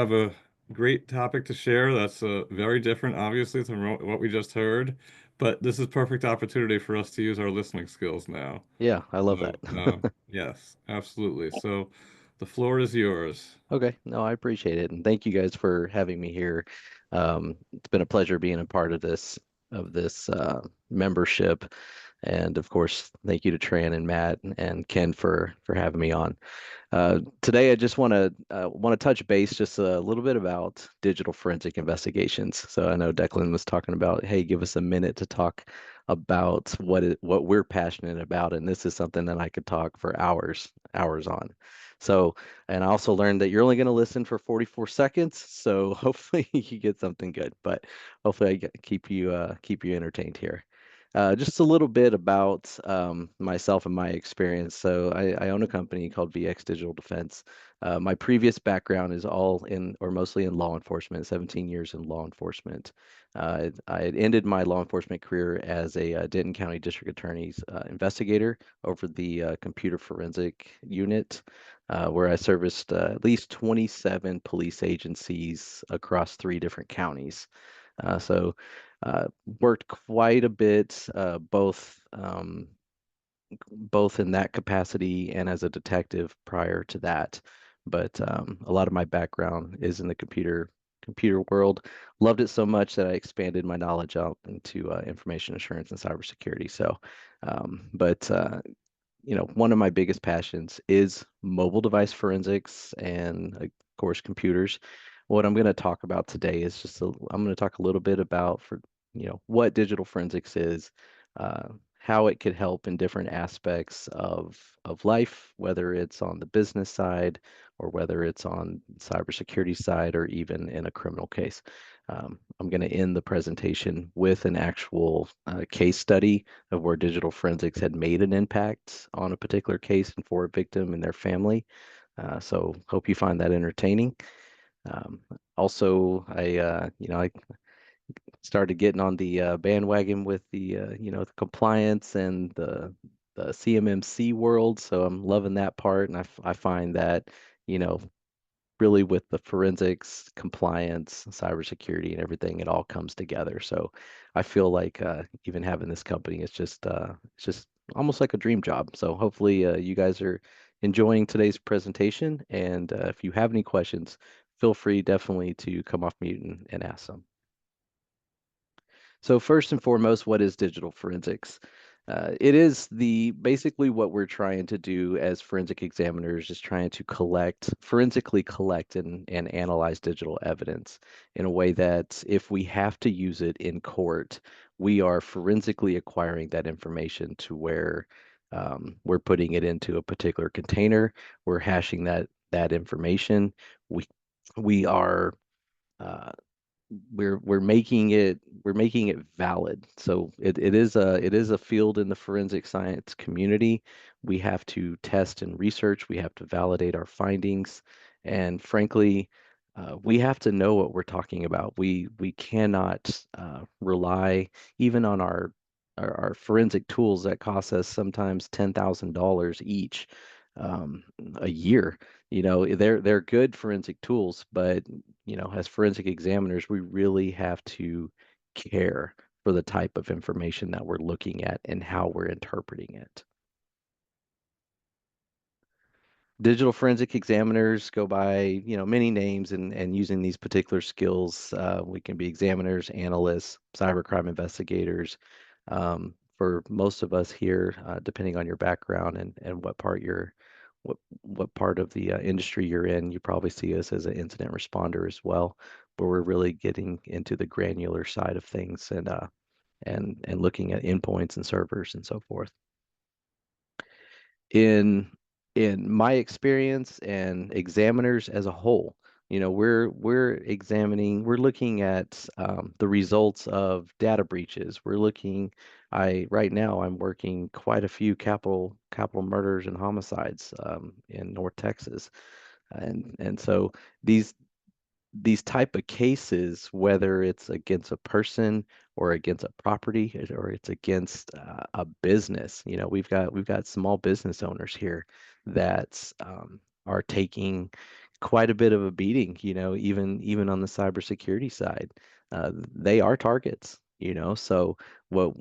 Have a great topic to share. That's very different, obviously, from what we just heard. But this is perfect opportunity for us to use our listening skills now. Yeah, I love that. So, yes, absolutely. So, the floor is yours. Okay, no, I appreciate it, and thank you guys for having me here. It's been a pleasure being a part of this membership, and of course, thank you to Tran and Matt and Ken for having me on. Today, I just want to touch base just a little bit about digital forensic investigations. So I know Declan was talking about, hey, give us a minute to talk about what we're passionate about, and this is something that I could talk for hours on. So, and I also learned that you're only going to listen for 44 seconds, so hopefully you get something good. But hopefully keep you entertained here. Just a little bit about myself and my experience. So I own a company called VX Digital Defense. My previous background is all in, or mostly in law enforcement, 17 years in law enforcement. I had ended my law enforcement career as a Denton County District Attorney's investigator over the computer forensic unit, where I serviced at least 27 police agencies across 3 different counties. So worked quite a bit, both in that capacity and as a detective prior to that. But a lot of my background is in the computer world. Loved it so much that I expanded my knowledge out into information assurance and cybersecurity. So, but one of my biggest passions is mobile device forensics and, of course, computers. What I'm going to talk about today is I'm going to talk a little bit about what digital forensics is, how it could help in different aspects of life, whether it's on the business side or whether it's on cybersecurity side or even in a criminal case. I'm going to end the presentation with an actual case study of where digital forensics had made an impact on a particular case and for a victim and their family. So hope you find that entertaining. Um, Also, I started getting on the bandwagon with the compliance and the CMMC world. So I'm loving that part, and I find that you know really with the forensics, compliance, cybersecurity, and everything, it all comes together. So I feel like even having this company is just almost like a dream job. So hopefully you guys are enjoying today's presentation, and if you have any questions, feel free definitely to come off mute and ask them. So first and foremost, what is digital forensics? It is the basically what we're trying to do as forensic examiners is trying to forensically collect and analyze digital evidence in a way that if we have to use it in court, we are forensically acquiring that information to where we're putting it into a particular container, we're hashing that information, we we are uh, we're making it valid. So it is a field in the forensic science community. We have to test and research, we have to validate our findings, and frankly, we have to know what we're talking about. We cannot rely even on our forensic tools that cost us sometimes $10,000 each um, a year. They're good forensic tools, but as forensic examiners, we really have to care for the type of information that we're looking at and how we're interpreting it. Digital forensic examiners go by, many names and using these particular skills, we can be examiners, analysts, cybercrime investigators. For most of us here, depending on your background and what part of the industry you're in, you probably see us as an incident responder as well, where we're really getting into the granular side of things and looking at endpoints and servers and so forth. in in my experience and examiners as a whole, we're looking at the results of data breaches. Right now I'm working quite a few capital murders and homicides in North Texas, and so these these type of cases, whether it's against a person or against a property or it's against a business, we've got small business owners here that are taking quite a bit of a beating, even on the cybersecurity side. They are targets, so what,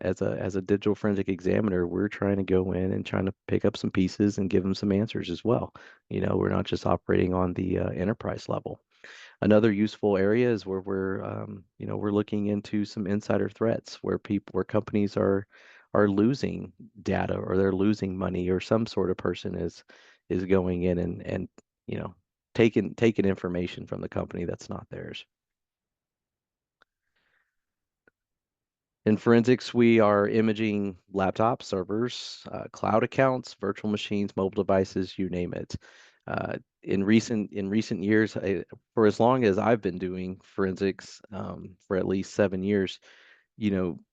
as a digital forensic examiner, we're trying to go in and trying to pick up some pieces and give them some answers as well. We're not just operating on the enterprise level. Another useful area is where we're looking into some insider threats where companies are losing data, or they're losing money, or some sort of person is going in and you know taking information from the company that's not theirs. In forensics, we are imaging laptops, servers, cloud accounts, virtual machines, mobile devices, you name it. In recent years, for as long as I've been doing forensics, for at least 7 years,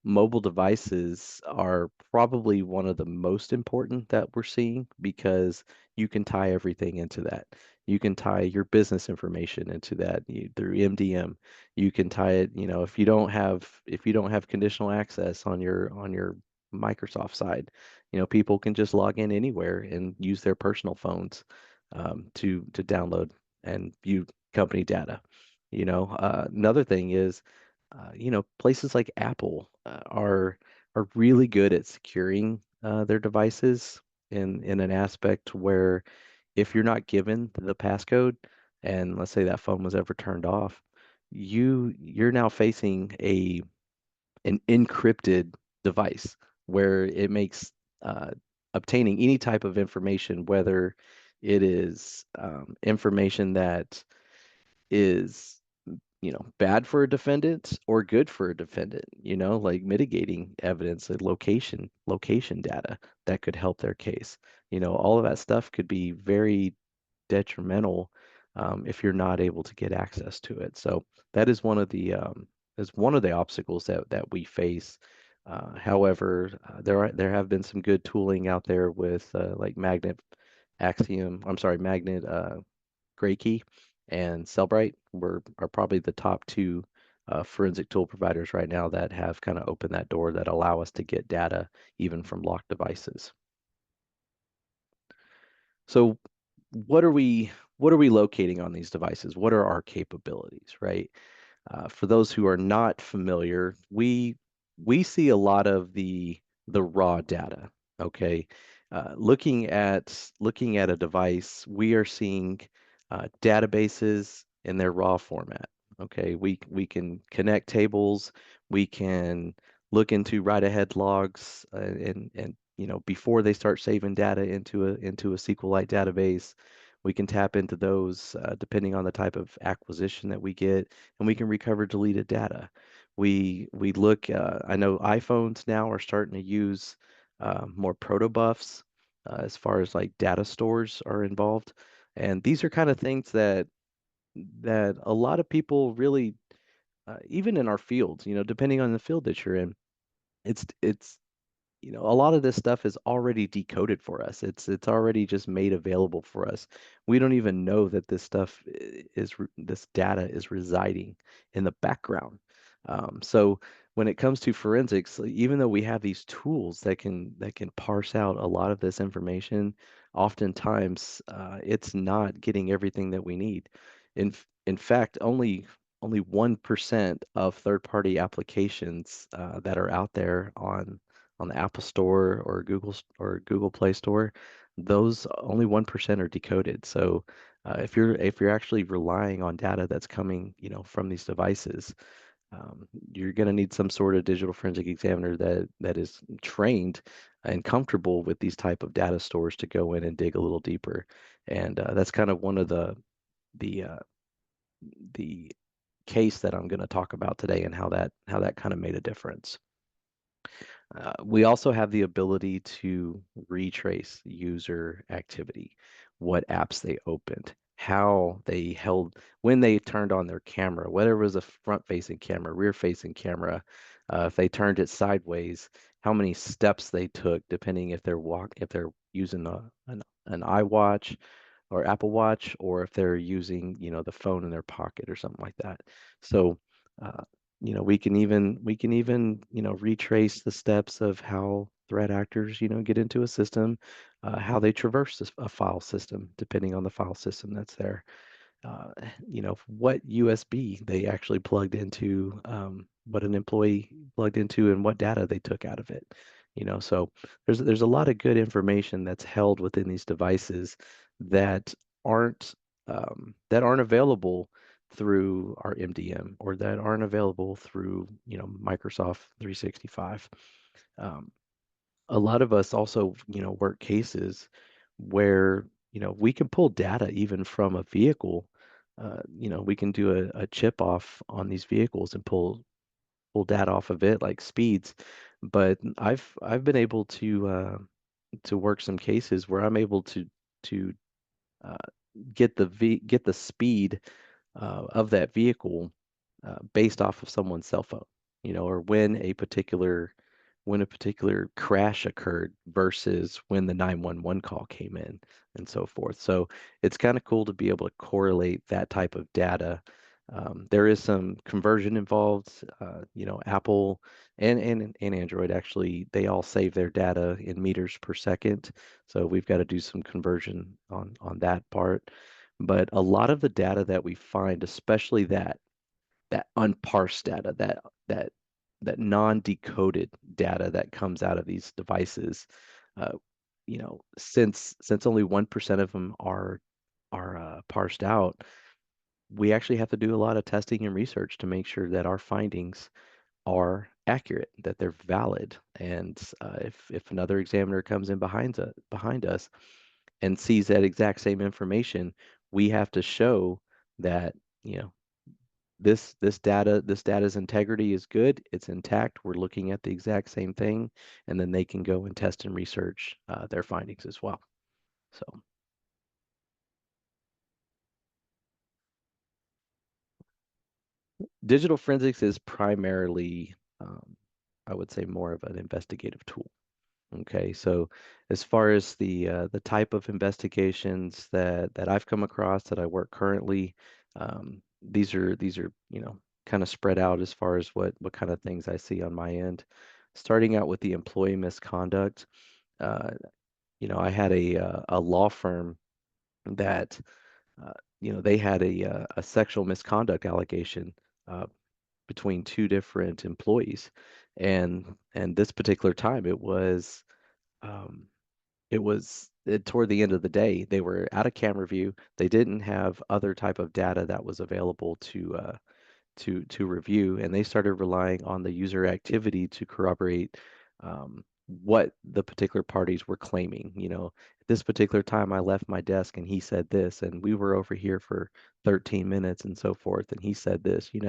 mobile devices are probably one of the most important that we're seeing, because you can tie everything into that. You can tie your business information into that through MDM. You can tie it, if you don't have conditional access on your Microsoft side, people can just log in anywhere and use their personal phones to download and view company data. Another thing is places like Apple are really good at securing their devices in an aspect where if you're not given the passcode, and let's say that phone was ever turned off, you're now facing an encrypted device where it makes uh, obtaining any type of information, whether it is information that is bad for a defendant or good for a defendant, like mitigating evidence and location data that could help their case. All of that stuff could be very detrimental if you're not able to get access to it. So that is one of the obstacles that we face. However, there have been some good tooling out there with like Magnet Graykey and Cellbrite are probably the top two forensic tool providers right now that have kind of opened that door that allow us to get data even from locked devices. So what are we locating on these devices? What are our capabilities, right? For those who are not familiar, we see a lot of the raw data. Okay, looking at a device, we are seeing databases in their raw format. Okay, we can connect tables, we can look into write-ahead logs, and before they start saving data into a SQLite database, we can tap into those depending on the type of acquisition that we get, and we can recover deleted data. We look. I know iPhones now are starting to use more protobufs as far as like data stores are involved, and these are kind of things that a lot of people really, even in our fields, depending on the field that you're in, it's a lot of this stuff is already decoded for us. It's already just made available for us. We don't even know that this data is residing in the background. So when it comes to forensics, like, even though we have these tools that can parse out a lot of this information, oftentimes it's not getting everything that we need. In fact, only 1% of third-party applications that are out there on the Apple Store or Google Play Store, those only 1% are decoded. So if you're actually relying on data that's coming, from these devices, you're going to need some sort of digital forensic examiner that is trained and comfortable with these type of data stores to go in and dig a little deeper. And that's kind of one of the uh, the case that I'm going to talk about today, and how that kind of made a difference. We also have the ability to retrace user activity, what apps they opened, how they held, when they turned on their camera, whether it was a front-facing camera, rear-facing camera, if they turned it sideways, how many steps they took, depending if they're using an iWatch or Apple Watch, or if they're using, the phone in their pocket or something like that. So, uh, we can even retrace the steps of how threat actors, get into a system, how they traverse a file system, depending on the file system that's there. uh, what USB they actually plugged into, what an employee plugged into, and what data they took out of it. So there's a lot of good information that's held within these devices that aren't that aren't available through our MDM, or that aren't available through Microsoft 365. Um, a lot of us also, work cases where, we can pull data even from a vehicle. We can do a chip off on these vehicles and pull data off of it, like speeds. But I've been able to work some cases where I'm able to uh, get the speed of that vehicle based off of someone's cell phone, or when a particular crash occurred versus when the 911 call came in and so forth. So it's kind of cool to be able to correlate that type of data. There is some conversion involved. Apple and Android actually, they all save their data in meters per second. So we've got to do some conversion on that part. But a lot of the data that we find, especially that unparsed data, that that non-decoded data that comes out of these devices, uh, since only 1% of them are parsed out, we actually have to do a lot of testing and research to make sure that our findings are accurate, that they're valid. And if another examiner comes in behind us and sees that exact same information, we have to show that, you know, this data's integrity is good, it's intact, we're looking at the exact same thing, and then they can go and test and research their findings as well. So digital forensics is primarily, I would say, more of an investigative tool. Okay, so as far as the type of investigations that I've come across that I work currently, these are kind of spread out as far as what kind of things I see on my end. Starting out with the employee misconduct, uh, I had a law firm that they had a sexual misconduct allegation uh, between two different employees, and this particular time um, toward the end of the day. They were out of camera view. They didn't have other type of data that was available to review, and they started relying on the user activity to corroborate what the particular parties were claiming. At this particular time, I left my desk and he said this, and we were over here for 13 minutes and so forth, and he said this. They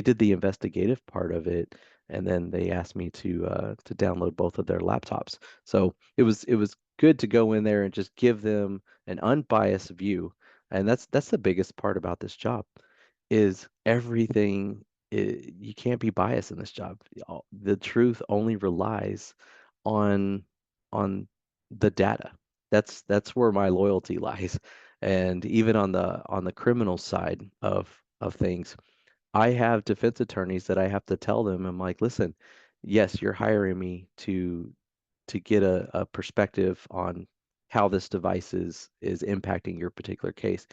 did the investigative part of it, and then they asked me to download both of their laptops. So it was good to go in there and just give them an unbiased view. And that's the biggest part about this job, is everything. You can't be biased in this job. The truth only relies on on the data. That's where my loyalty lies. And even on the criminal side of things, I have defense attorneys that I have to tell them, I'm like, listen, yes, you're hiring me to get a perspective on how this device is impacting your particular case,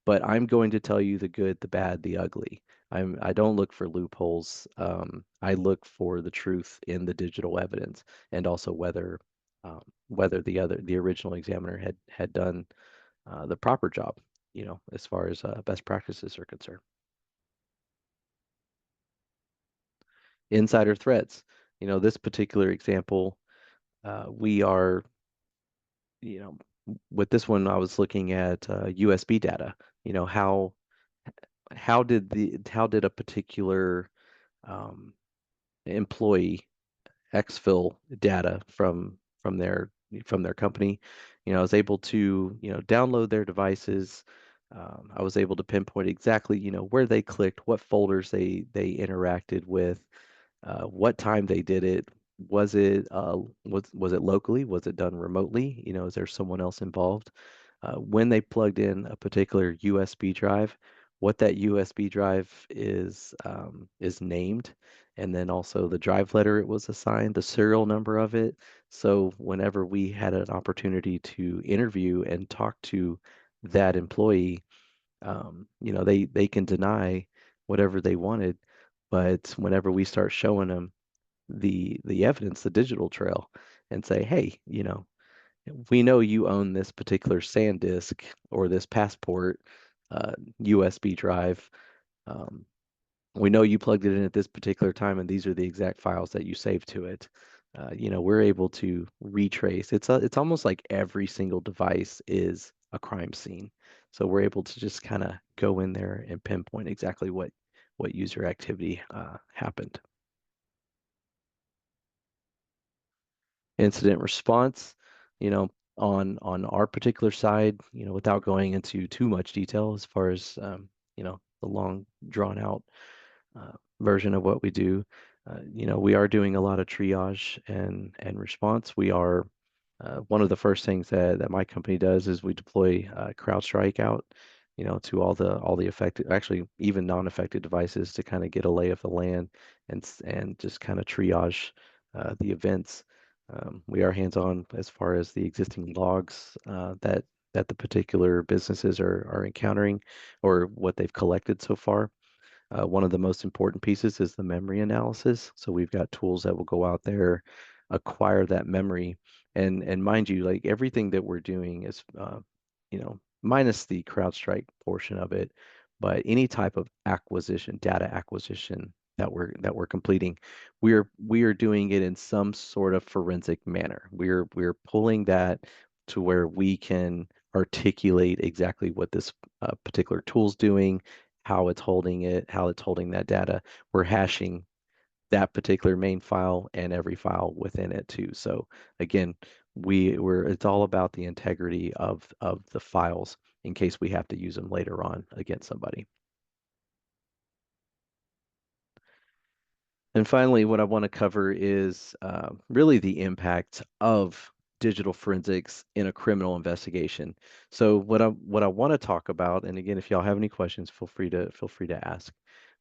but I'm going to tell you the good, the bad, the ugly. I don't look for loopholes. I look for the truth in the digital evidence, and also whether the original examiner had done the proper job, as far as best practices are concerned. Insider threats. This particular example, we are, you know, with this one, I was looking at USB data. You know, how did a particular um, employee exfil data from their company? I was able to download their devices. I was able to pinpoint exactly where they clicked, what folders they interacted with, what time they did it. Was it locally? Was it done remotely? Is there someone else involved? When they plugged in a particular USB drive, what that USB drive is named, and then also the drive letter it was assigned, the serial number of it. So whenever we had an opportunity to interview and talk to that employee, they can deny whatever they wanted, but whenever we start showing them the evidence, the digital trail, and say, hey, we know you own this particular SAN disk or this passport USB drive. Um, we know you plugged it in at this particular time, and these are the exact files that you saved to it. We're able to retrace. It's almost like every single device is a crime scene. So we're able to just kind of go in there and pinpoint exactly what user activity happened. Incident response, you know, on our particular side, without going into too much detail as far as the long drawn out uh, version of what we do. We are doing a lot of triage and response. We are one of the first things that my company does is we deploy CrowdStrike out, to all the affected, actually even non-affected devices to kind of get a lay of the land and just kind of triage the events. We are hands-on as far as the existing logs that the particular businesses are encountering or what they've collected so far. One of the most important pieces is the memory analysis. So we've got tools that will go out there, acquire that memory, and mind you, like everything that we're doing is, minus the CrowdStrike portion of it, but any type of acquisition, data acquisition that we're completing, we are doing it in some sort of forensic manner. We're pulling that to where we can articulate exactly what this particular tool's doing, how it's holding it, how it's holding that data. We're hashing that particular main file and every file within it too. So again, it's all about the integrity of the files in case we have to use them later on against somebody. And finally, what I want to cover is really the impact of digital forensics in a criminal investigation. So what I want to talk about, and again, if y'all have any questions, feel free to ask.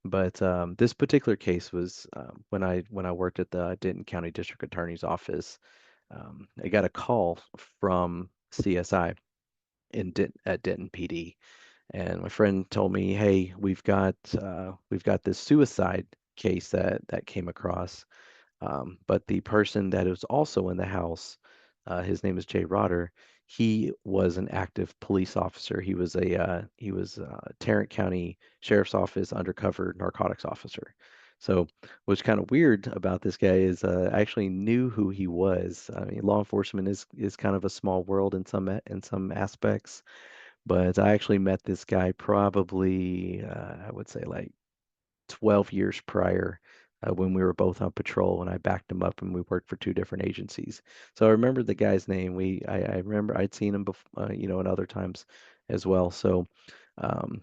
But this particular case was when I worked at the Denton County District Attorney's Office. I got a call from CSI at Denton PD, and my friend told me, "Hey, we've got this suicide case that came across, but the person that was also in the house, his name is Jay Rodder. He was an active police officer. He was a Tarrant County Sheriff's Office undercover narcotics officer. So what's kind of weird about this guy is I actually knew who he was. I mean, law enforcement is kind of a small world in some aspects, but I actually met this guy probably I would say like 12 years prior when we were both on patrol when I backed him up and we worked for two different agencies. So I remember the guy's name. I remember I'd seen him before, and other times as well. So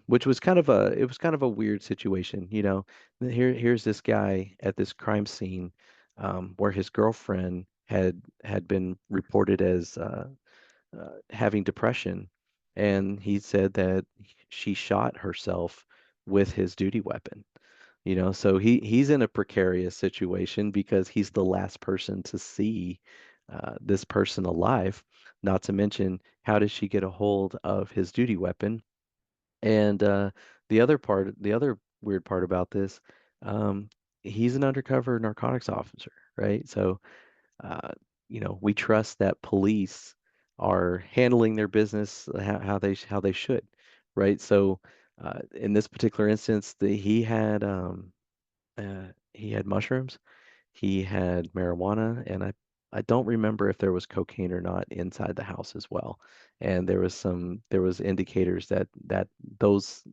which was kind of a weird situation. Here's this guy at this crime scene where his girlfriend had been reported as having depression, and he said that she shot herself with his duty weapon. So he's in a precarious situation because he's the last person to see this person alive. Not to mention, how does she get a hold of his duty weapon? And the other weird part about this, um, he's an undercover narcotics officer, right? So uh, we trust that police are handling their business how they should, right? So in this particular instance, he had mushrooms, he had marijuana, and I don't remember if there was cocaine or not inside the house as well. And there was indicators that those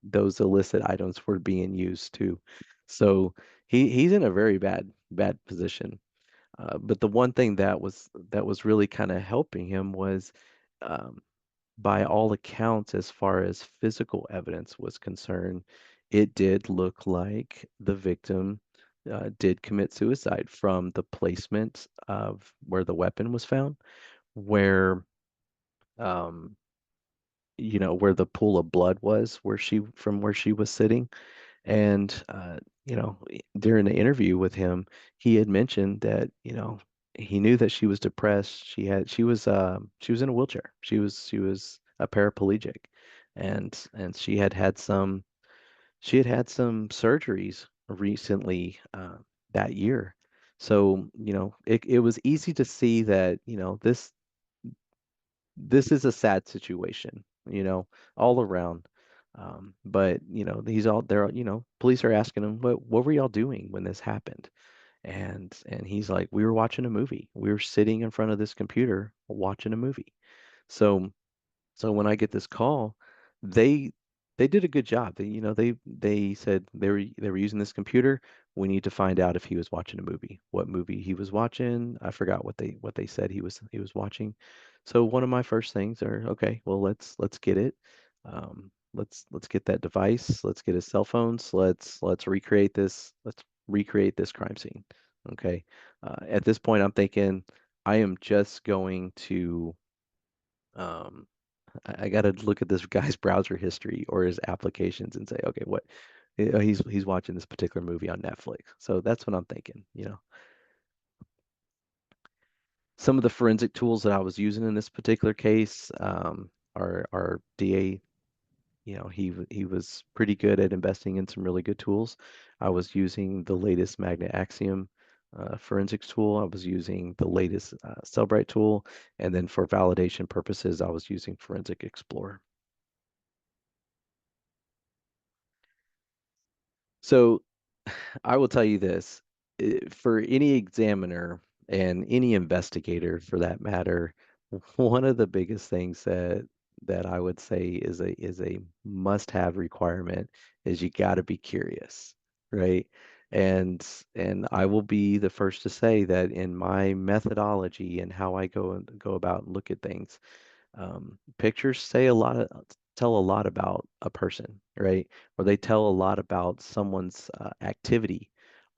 those illicit items were being used too. So he's in a very bad position. But the one thing that was really kind of helping him was, um, by all accounts, as far as physical evidence was concerned, it did look like the victim did commit suicide from the placement of where the weapon was found, where um, where the pool of blood was, where she was sitting. And during the interview with him, he had mentioned that, he knew that she was depressed. She was in a wheelchair. She was a paraplegic, and she had had some surgeries recently, that year. So, it was easy to see that, this is a sad situation, all around. But he's all there, police are asking him, what were y'all doing when this happened? And he's like, we were watching a movie. We were sitting in front of this computer watching a movie. So so when I get this call, they they did a good job. They said they were using this computer. We need to find out if he was watching a movie. What movie he was watching. I forgot what they said he was watching. So one of my first things are, okay, well, let's get it. Let's get that device. Let's get his cell phones. Let's recreate this crime scene. Okay. At this point, I'm thinking I am just going to um, I got to look at this guy's browser history or his applications and say, okay, he's watching this particular movie on Netflix. So that's what I'm thinking. Some of the forensic tools that I was using in this particular case, our DA, he was pretty good at investing in some really good tools. I was using the latest Magnet Axiom forensics tool. I was using the latest Cellbrite tool, and then for validation purposes, I was using Forensic Explorer. So I will tell you this, for any examiner and any investigator for that matter, one of the biggest things that I would say is a must-have requirement is you got to be curious, right? And and I will be the first to say that in my methodology and how I go about and look at things, pictures tell a lot about a person, right? Or they tell a lot about someone's activity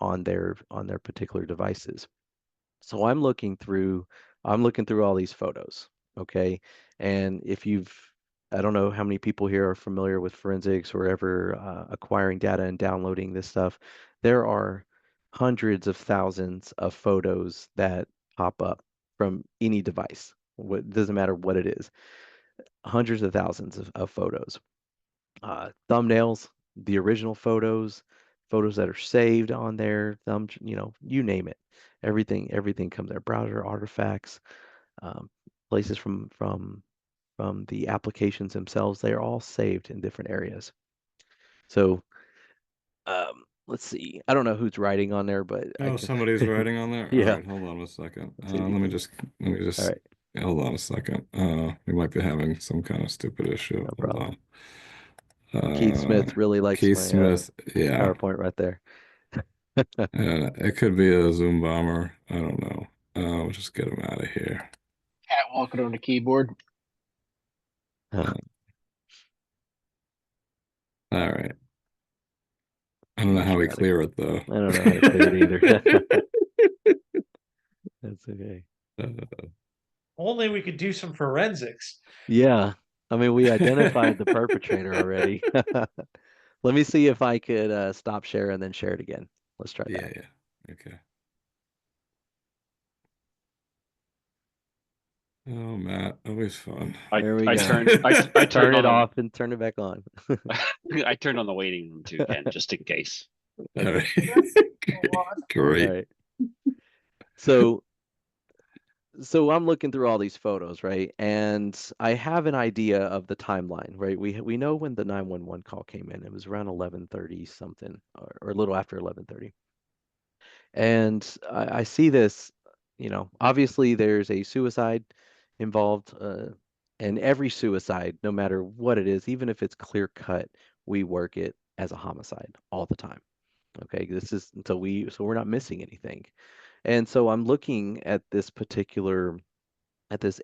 on their particular devices. So I'm looking through all these photos, okay? And I don't know how many people here are familiar with forensics or ever acquiring data and downloading this stuff. There are hundreds of thousands of photos that pop up from any device. Doesn't matter what it is, hundreds of thousands of photos, thumbnails, the original photos, photos that are saved on there, you name it. Everything comes there. Browser artifacts, um, places from the applications themselves. They are all saved in different areas. So let's see. I don't know who's writing on there, but I Oh, can. somebody's writing on there. All Yeah, right, hold on a second. let's see if you Let me can. just let me All just right, hold on a second. We might be having some kind of stupid issue. no Hold problem. on. Keith Smith really likes Keith my Smith. Yeah, PowerPoint right there. it could be a Zoom bomber. I don't know. We'll just get him out of here. Cat walking on the keyboard. Uh, All right. I don't I'm know not how sure we how to. clear it though. I don't know how to clear it either. That's okay. Only we could do some forensics. Yeah. I mean, we identified the perpetrator already. Let me see if I could stop share and then share it again. Let's try Yeah, that. yeah. Okay. Oh, Matt, always fun. I There we I go. turned I Turn turned it on off and turn it back on. I turned on the waiting room too, Ken, just in case. All Okay. right. All Great. right. So so I'm looking through all these photos, right? And I have an idea of the timeline, right? We know when the 911 call came in. It was around 11:30 something, or a little after 11:30. And I see this, obviously there's a suicide involved, and every suicide, no matter what it is, even if it's clear cut, we work it as a homicide all the time. Okay, this is so we're not missing anything. And so I'm looking at this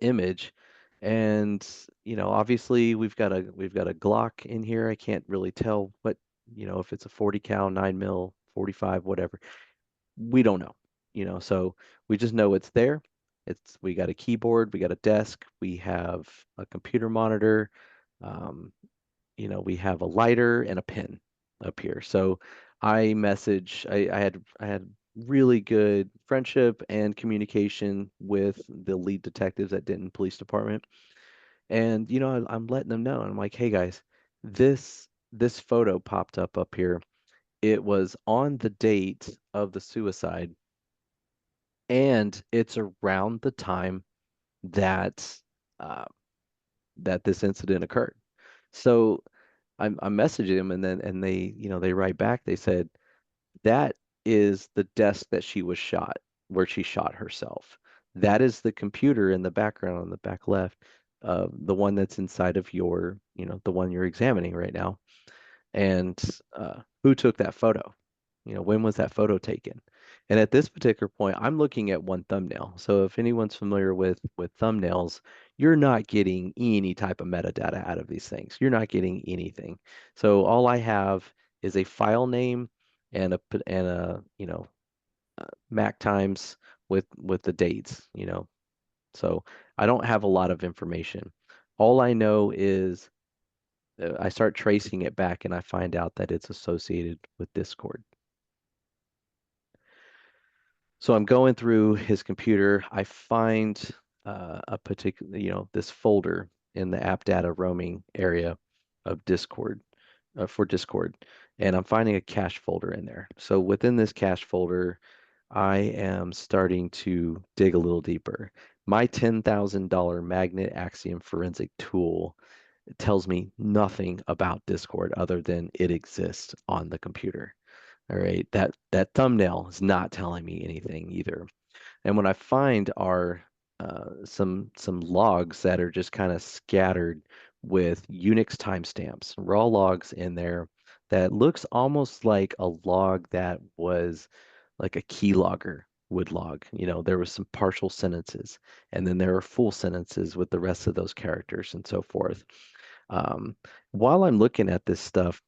image, and obviously we've got a Glock in here. I can't really tell if it's a 40 cal, 9 mil, 45, whatever. We don't know, so we just know it's there. We got a keyboard, we got a desk, we have a computer monitor, Um, we have a lighter and a pen up here. So I had really good friendship and communication with the lead detectives at Denton Police Department. And I'm letting them know. I'm like, hey guys, this photo popped up here. It was on the date of the suicide, and it's around the time that uh, that this incident occurred. So I'm messaging them, and they they write back. They said that is the desk that she was shot, where she shot herself. That is the computer in the background on the back left, the one that's inside of your, the one you're examining right now. And who took that photo? When was that photo taken? And at this particular point, I'm looking at one thumbnail. So if anyone's familiar with thumbnails, you're not getting any type of metadata out of these things. You're not getting anything. So all I have is a file name and a Mac times with the dates. So I don't have a lot of information. All I know is I start tracing it back and I find out that it's associated with Discord. So I'm going through his computer. I find a particular, this folder in the app data roaming area of Discord, for Discord, and I'm finding a cache folder in there. So within this cache folder, I am starting to dig a little deeper. My $10,000 magnet axiom forensic tool tells me nothing about Discord other than it exists on the computer. All right, that thumbnail is not telling me anything either. And what I find are some logs that are just kind of scattered with Unix timestamps, raw logs in there that looks almost like a log that was like a keylogger would log. There was some partial sentences, and then there are full sentences with the rest of those characters and so forth. Um, while I'm looking at this stuff,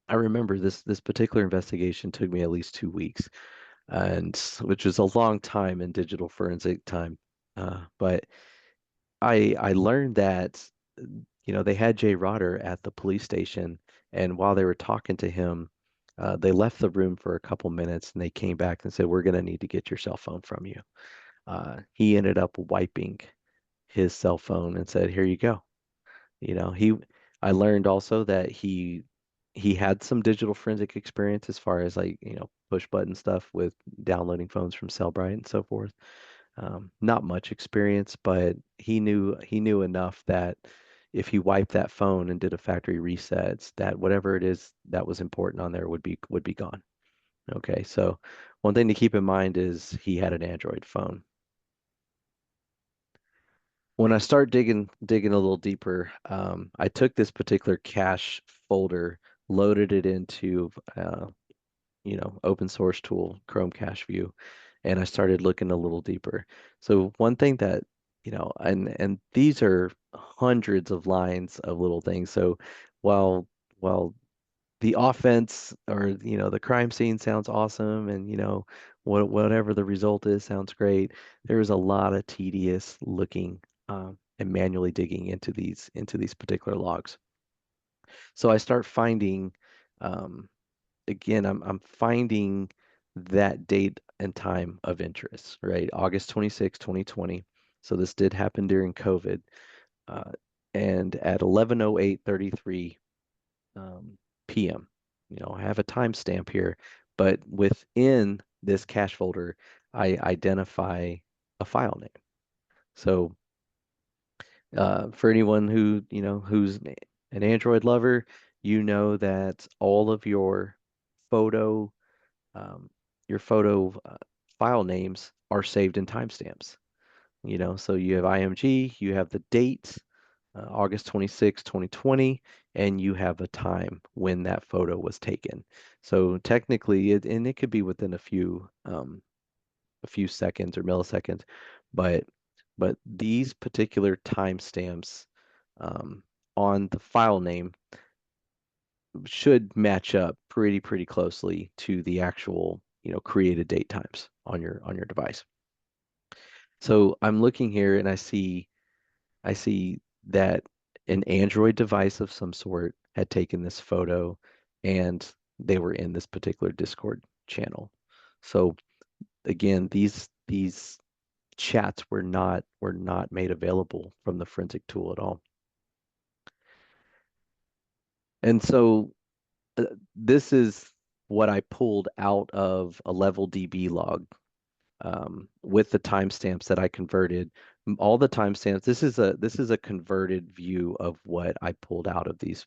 I remember this particular investigation took me at least 2 weeks, and which is a long time in digital forensic time. But I learned that they had Jay Rotter at the police station, and while they were talking to him, they left the room for a couple minutes, and they came back and said, "We're going to need to get your cell phone from you." He ended up wiping his cell phone and said, "Here you go." You know, he I learned also that he had some digital forensic experience as far as like, push button stuff with downloading phones from Cellbrite and so forth. Not much experience, but he knew enough that if he wiped that phone and did a factory resets, that whatever it is that was important on there would be gone. Okay, so one thing to keep in mind is he had an Android phone. When I start digging a little deeper, I took this particular cache folder, loaded it into open source tool, Chrome Cache View, and I started looking a little deeper. So one thing that, and these are hundreds of lines of little things. So while the offense or the crime scene sounds awesome, and whatever the result is sounds great, there's a lot of tedious looking and manually digging into these particular logs. So I start finding, um, again, I'm finding that date and time of interest, right? August 26, 2020. So this did happen during COVID. Uh, and at 11:08:33 p.m., I have a timestamp here, but within this cache folder, I identify a file name. So for anyone who's an Android lover, you know that all of photo um, your photo file names are saved in timestamps. So you have IMG, you have the date, August 26, 2020, and you have a time when that photo was taken. So technically, it could be within a few seconds or milliseconds, but these particular timestamps um, on the file name should match up pretty closely to the actual created date times on your device. So I'm looking here and I see that an Android device of some sort had taken this photo, and they were in this particular Discord channel. So again, these chats were not made available from the forensic tool at all. And so this is what I pulled out of a level DB log with the timestamps that I converted. All the timestamps. This is a converted view of what I pulled out of these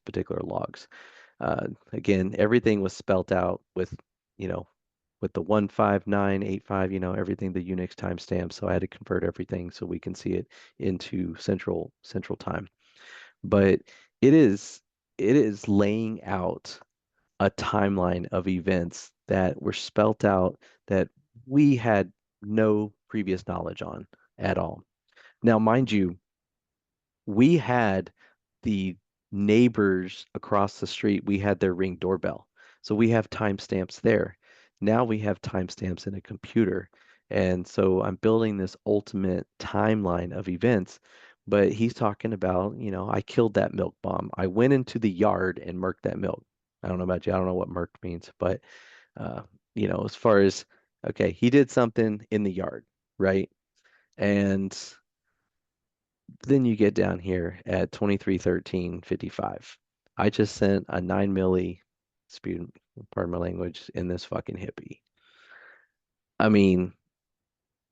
particular logs. Again, everything was spelt out with, you know, with the 15985, everything, the Unix timestamp. So I had to convert everything so we can see it into central time. But it is it is laying out a timeline of events that were spelt out that we had no previous knowledge on at all. Now, mind you, we had the neighbors across the street, we had their Ring doorbell. So we have timestamps there. Now we have timestamps in a computer. And so I'm building this ultimate timeline of events. But he's talking about, I killed that milk bomb. I went into the yard and murked that milk. I don't know about you. I don't know what murked means, but uh, as far as okay, he did something in the yard, right? And then you get down here at 231355. I just sent a 9 milli speed, pardon my language, in this fucking hippie. I mean,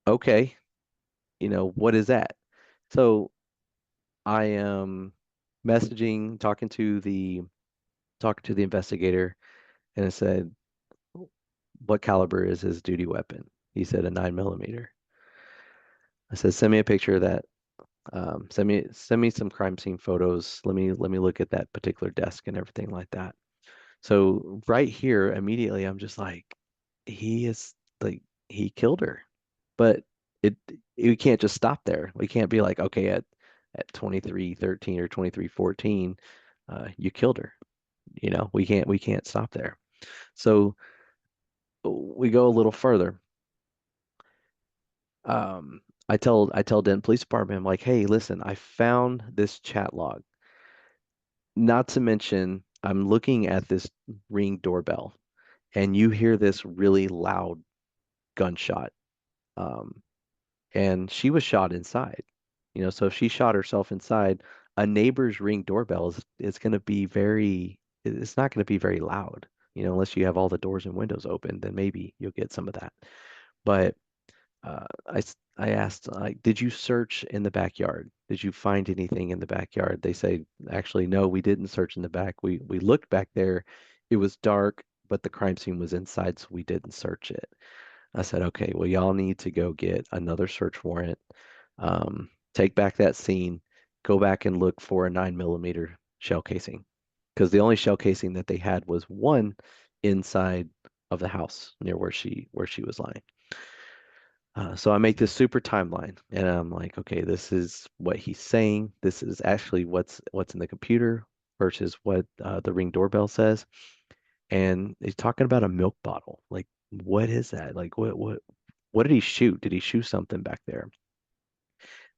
okay, what is that? So I am messaging, talking to the investigator, and I said, what caliber is his duty weapon? He said a 9 millimeter. I said, send me a picture of that. Send me some crime scene photos. Let me look at that particular desk and everything like that. So right here, immediately, I'm just like, he is like he killed her, but it you can't just stop there. We can't be like, okay, at 2313 or 2314, you killed her. We can't stop there. So we go a little further. I tell Denton Police Department, I'm like, hey, listen, I found this chat log. Not to mention, I'm looking at this Ring doorbell, and you hear this really loud gunshot. Um, and she was shot inside. So if she shot herself inside, a neighbor's Ring doorbell is going to be it's not going to be very loud. Unless you have all the doors and windows open, then maybe you'll get some of that. But I asked, like, did you search in the backyard? Did you find anything in the backyard? They say, actually, no, we didn't search in the back. We looked back there. It was dark, but the crime scene was inside, so we didn't search it. I said, okay, well, y'all need to go get another search warrant, take back that scene, go back and look for a 9 millimeter shell casing, because the only shell casing that they had was one inside of the house near where she was lying. So I make this super timeline, and I'm like, okay, this is what he's saying. This is actually what's in the computer versus what the Ring doorbell says. And he's talking about a milk bottle. Like, what is that? Like, what did he shoot? Did he shoot something back there?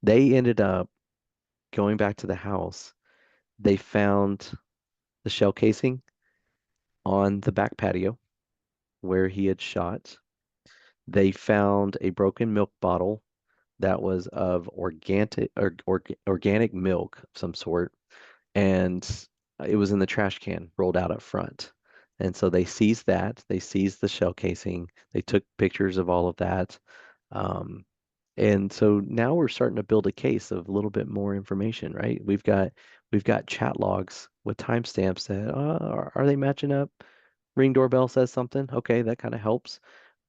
They ended up going back to the house. They found the shell casing on the back patio where he had shot. They found a broken milk bottle that was of organic milk of some sort, and it was in the trash can rolled out up front. And so they seized that. They seized the shell casing. They took pictures of all of that. Um, and so now we're starting to build a case of a little bit more information, right? We've got chat logs with timestamps that are they matching up? Ring doorbell says something. Okay, that kind of helps.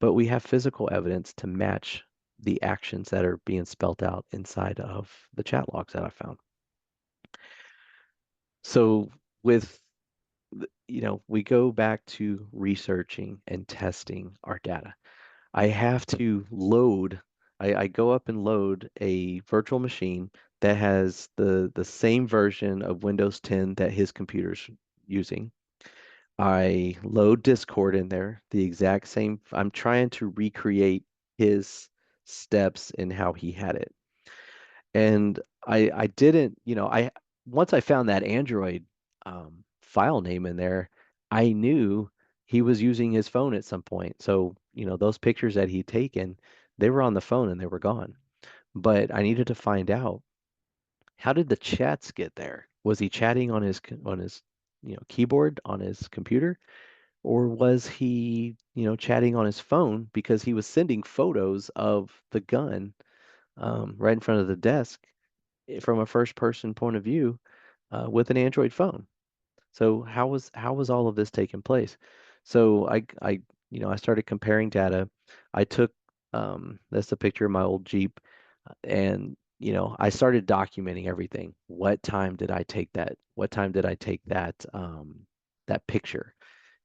But we have physical evidence to match the actions that are being spelt out inside of the chat logs that I found. So with we go back to researching and testing our data. I have to load, I go up and load a virtual machine that has the same version of Windows 10 that his computer's using. I load Discord in there, the exact same. I'm trying to recreate his steps and how he had it. And I didn't, once I found that Android file name in there, I knew he was using his phone at some point. So, those pictures that he'd taken, they were on the phone and they were gone. But I needed to find out, how did the chats get there? Was he chatting on his keyboard on his computer, or was he chatting on his phone because he was sending photos of the gun right in front of the desk from a first person point of view with an Android phone? So how was all of this taking place? So I started comparing data. I took that's a picture of my old Jeep, and I started documenting everything. What time did I take that? What time did I take that picture?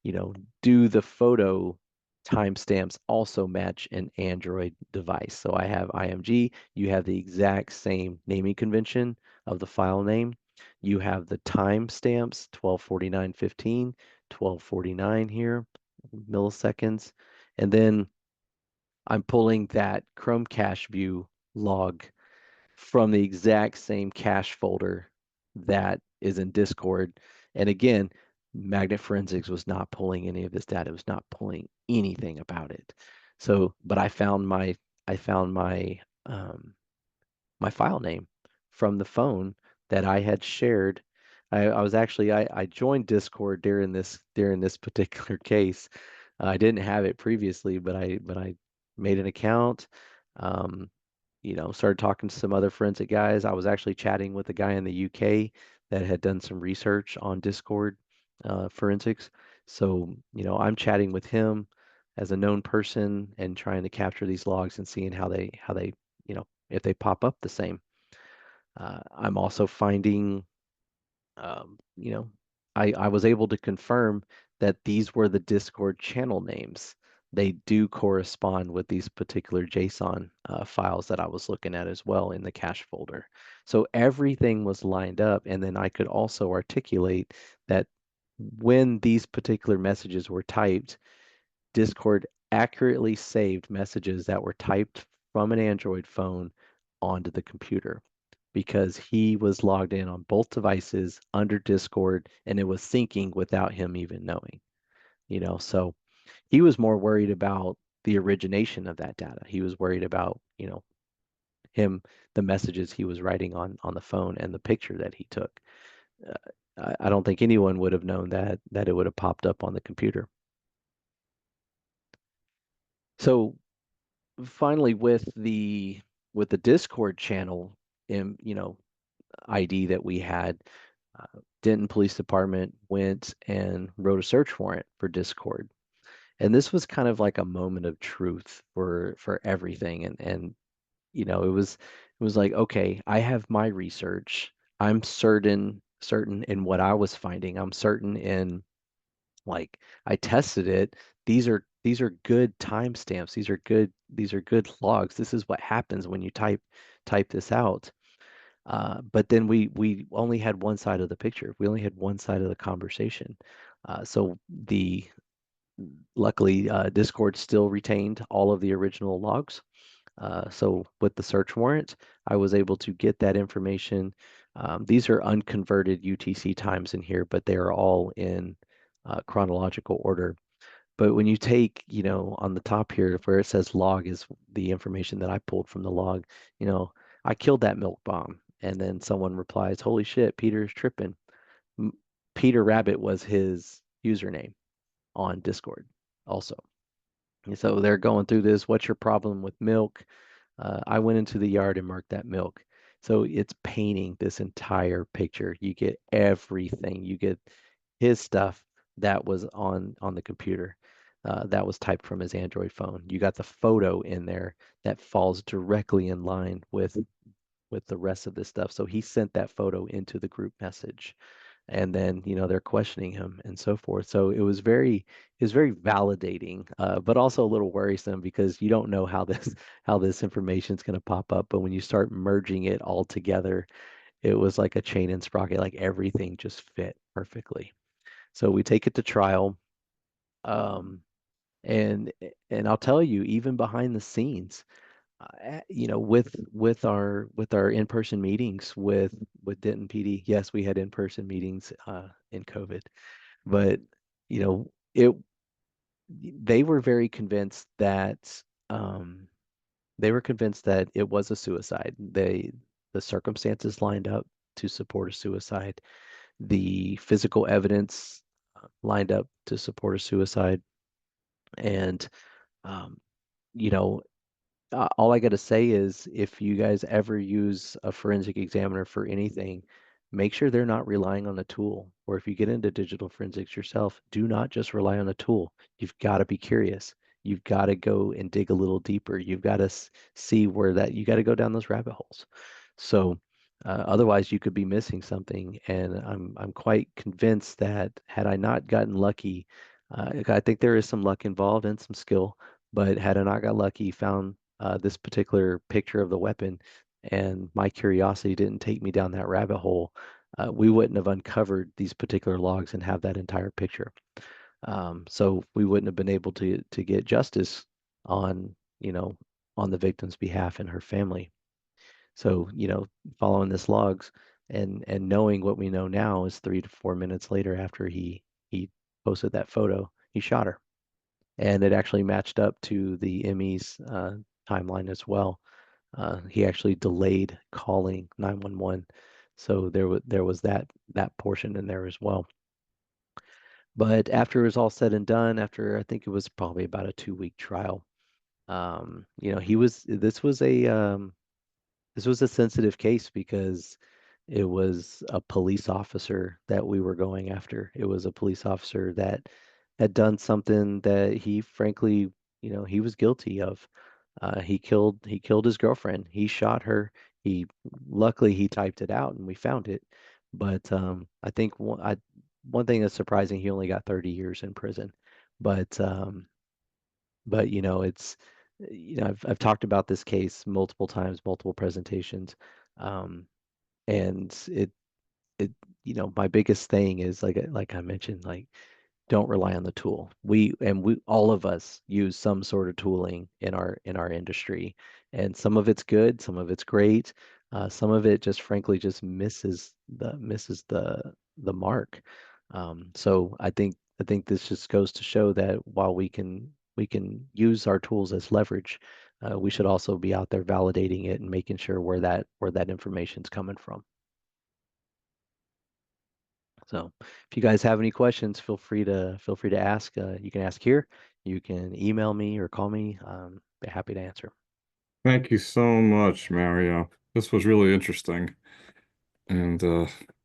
you know, do the photo timestamps also match an Android device? So I have IMG, you have the exact same naming convention of the file name. You have the timestamps 12:49:15, 12:49 here, milliseconds. And then I'm pulling that Chrome cache view log from the exact same cache folder that is in Discord. And again, Magnet Forensics was not pulling any of this data. It was not pulling anything about it. So, but I found my my file name from the phone that I had shared. I was actually I joined Discord during this particular case. I didn't have it previously, but I made an account. Um, Started talking to some other forensic guys. I was actually chatting with a guy in the UK that had done some research on Discord forensics. So, I'm chatting with him as a known person and trying to capture these logs and seeing how they, if they pop up the same. I'm also finding you know, I was able to confirm that these were the Discord channel names. They do correspond with these particular JSON files that I was looking at as well in the cache folder. So everything was lined up, and then I could also articulate that when these particular messages were typed, Discord accurately saved messages that were typed from an Android phone onto the computer because he was logged in on both devices under Discord and it was syncing without him even knowing. So he was more worried about the origination of that data. He was worried about, him, the messages he was writing on the phone and the picture that he took. I don't think anyone would have known that it would have popped up on the computer. So finally, with the Discord channel, ID that we had, Denton Police Department went and wrote a search warrant for Discord. And this was kind of like a moment of truth for everything. And it was like, okay, I have my research. I'm certain in what I was finding. I'm certain in, like, I tested it. These are good timestamps. These are good logs. This is what happens when you type this out. But then we only had one side of the picture. We only had one side of the conversation. So the luckily Discord still retained all of the original logs. So with the search warrant, I was able to get that information. These are unconverted UTC times in here, but they are all in chronological order. But when you take, on the top here where it says log is the information that I pulled from the log, I killed that milk bomb. And then someone replies, holy shit, Peter's tripping. Peter Rabbit was his username on Discord also. And so they're going through this. What's your problem with milk? I went into the yard and marked that milk. So it's painting this entire picture. You get everything. You get his stuff that was on the computer, that was typed from his Android phone. You got the photo in there that falls directly in line with the rest of this stuff. So he sent that photo into the group message, and then they're questioning him and so forth. So it was very validating, but also a little worrisome because you don't know how this information is going to pop up. But when you start merging it all together, it was like a chain and sprocket, like everything just fit perfectly. So we take it to trial. Um, and and I'll tell you, even behind the scenes, you know, with our in-person meetings with Denton PD, yes, we had in-person meetings in COVID, but you know, they were very convinced that um, it was a suicide. The circumstances lined up to support a suicide. The physical evidence lined up to support a suicide, and um, you know, all I got to say is if you guys ever use a forensic examiner for anything, make sure they're not relying on a tool. Or if you get into digital forensics yourself, do not just rely on a tool. You've got to be curious. You've got to go and dig a little deeper. You've got to see where you got to go down those rabbit holes. So otherwise, you could be missing something. And I'm quite convinced that had I not gotten lucky, I think there is some luck involved and some skill. But had I not got lucky, found this particular picture of the weapon, and my curiosity didn't take me down that rabbit hole, we wouldn't have uncovered these particular logs and have that entire picture. So we wouldn't have been able to get justice on, you know, on the victim's behalf and her family. So, you know, following this logs and knowing what we know now is 3 to 4 minutes later after he posted that photo, he shot her. And it actually matched up to the ME's timeline as well. He actually delayed calling 911, so there was that portion in there as well. But after it was all said and done, after I think it was probably about a 2-week trial, you know, this was a sensitive case because it was a police officer that we were going after. It was a police officer that had done something that he frankly, you know, he was guilty of. He killed his girlfriend. He shot her. Luckily he typed it out and we found it. But I think one thing that's surprising, he only got 30 years in prison. But you know, you know, I've talked about this case multiple times, multiple presentations, and it you know, my biggest thing is like I mentioned, like don't rely on the tool. We all of us use some sort of tooling in our industry, and some of it's good, some of it's great, some of it just frankly just misses the mark. So I think this just goes to show that while we can use our tools as leverage, we should also be out there validating it and making sure where that information's coming from. So if you guys have any questions, feel free to ask. You can ask here. You can email me or call me. Be happy to answer. Thank you so much, Mario. This was really interesting. And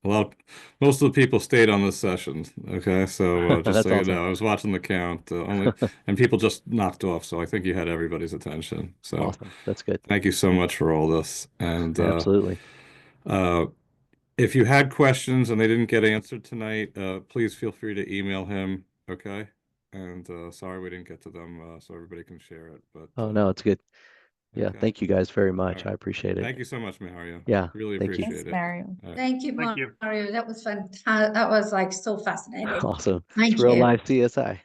most of the people stayed on this session. Okay, so just so That's you awesome. know, I was watching the count only, and people just knocked off. So I think you had everybody's attention. So Awesome. That's good. thank you so much for all this. And Absolutely. uh, if you had questions and they didn't get answered tonight, please feel free to email him. Okay, and sorry we didn't get to them, so everybody can share it. But Oh no, it's good. Yeah, okay, thank you guys very all much. right. I appreciate it. Thank you so much, Mario. Yeah, Really thank you. appreciate Thanks, it. Mario. All right. Thank you, Thank you. Mario. That was fantastic. That was like so fascinating. Awesome. Thank It's real you. life CSI.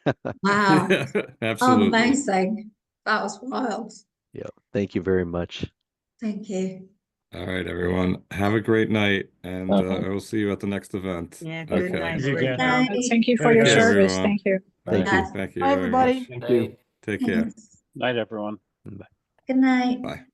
Wow. Yeah, absolutely. Amazing. That was wild. Yeah, thank you very much. Thank you. All right, everyone. Have a great night, and Okay. I will see you at the next event. Yeah, Good good Okay. night. You Great again. job. Night. Thank you for Very your Okay, good. service. everyone. Thank you. Thank you. Yes. Thank you Bye, very everybody. much. Thank you. Take care. Thanks. Night, everyone. Bye. Good night. Bye.